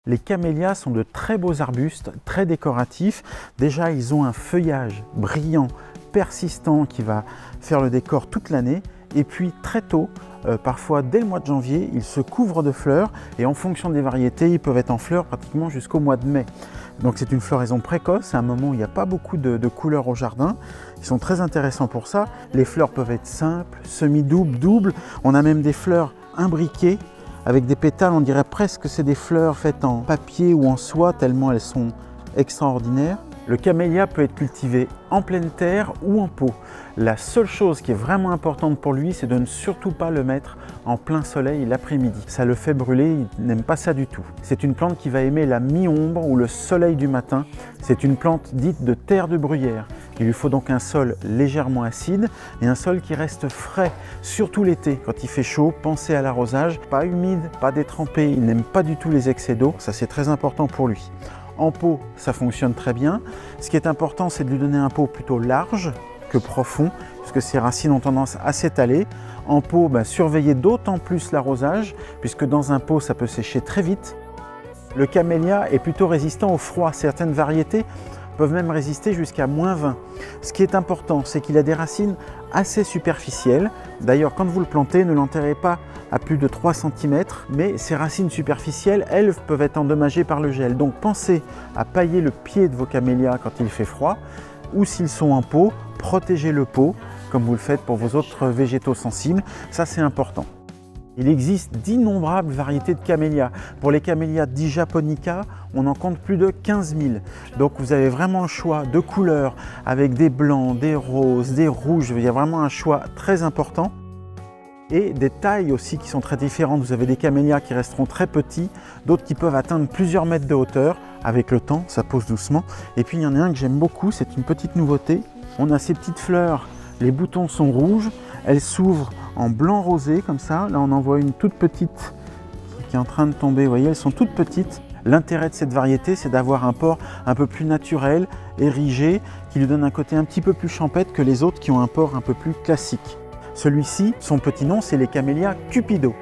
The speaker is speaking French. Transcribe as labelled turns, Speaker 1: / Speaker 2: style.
Speaker 1: Les camélias sont de très beaux arbustes, très décoratifs. Déjà, ils ont un feuillage brillant, persistant qui va faire le décor toute l'année. Et puis très tôt, parfois dès le mois de janvier, ils se couvrent de fleurs et en fonction des variétés, ils peuvent être en fleurs pratiquement jusqu'au mois de mai. Donc c'est une floraison précoce, c'est un moment où il n'y a pas beaucoup de couleurs au jardin. Ils sont très intéressants pour ça. Les fleurs peuvent être simples, semi-doubles, doubles. On a même des fleurs imbriquées avec des pétales, on dirait presque que c'est des fleurs faites en papier ou en soie tellement elles sont extraordinaires. Le camélia peut être cultivé en pleine terre ou en pot. La seule chose qui est vraiment importante pour lui, c'est de ne surtout pas le mettre en plein soleil l'après-midi. Ça le fait brûler, il n'aime pas ça du tout. C'est une plante qui va aimer la mi-ombre ou le soleil du matin. C'est une plante dite de terre de bruyère. Il lui faut donc un sol légèrement acide et un sol qui reste frais, surtout l'été. Quand il fait chaud, pensez à l'arrosage. Pas humide, pas détrempé, il n'aime pas du tout les excès d'eau. Ça, c'est très important pour lui. En pot, ça fonctionne très bien. Ce qui est important, c'est de lui donner un pot plutôt large que profond, puisque ses racines ont tendance à s'étaler. En pot, surveillez d'autant plus l'arrosage, puisque dans un pot, ça peut sécher très vite. Le camélia est plutôt résistant au froid. Certaines variétés peuvent même résister jusqu'à -20. Ce qui est important, c'est qu'il a des racines assez superficielles. D'ailleurs, quand vous le plantez, ne l'enterrez pas à plus de 3 cm, mais ces racines superficielles, elles, peuvent être endommagées par le gel. Donc pensez à pailler le pied de vos camélias quand il fait froid, ou s'ils sont en pot, protégez le pot, comme vous le faites pour vos autres végétaux sensibles. Ça, c'est important. Il existe d'innombrables variétés de camélias. Pour les camélias dits japonica, on en compte plus de 15 000. Donc vous avez vraiment le choix de couleurs avec des blancs, des roses, des rouges. Il y a vraiment un choix très important. Et des tailles aussi qui sont très différentes. Vous avez des camélias qui resteront très petits, d'autres qui peuvent atteindre plusieurs mètres de hauteur. Avec le temps, ça pousse doucement. Et puis il y en a un que j'aime beaucoup, c'est une petite nouveauté. On a ces petites fleurs, les boutons sont rouges, elles s'ouvrent en blanc rosé comme ça. Là on en voit une toute petite qui est en train de tomber, vous voyez, elles sont toutes petites. L'intérêt de cette variété, c'est d'avoir un port un peu plus naturel, érigé, qui lui donne un côté un petit peu plus champêtre que les autres qui ont un port un peu plus classique. Celui-ci, son petit nom, c'est les camélias Cupido.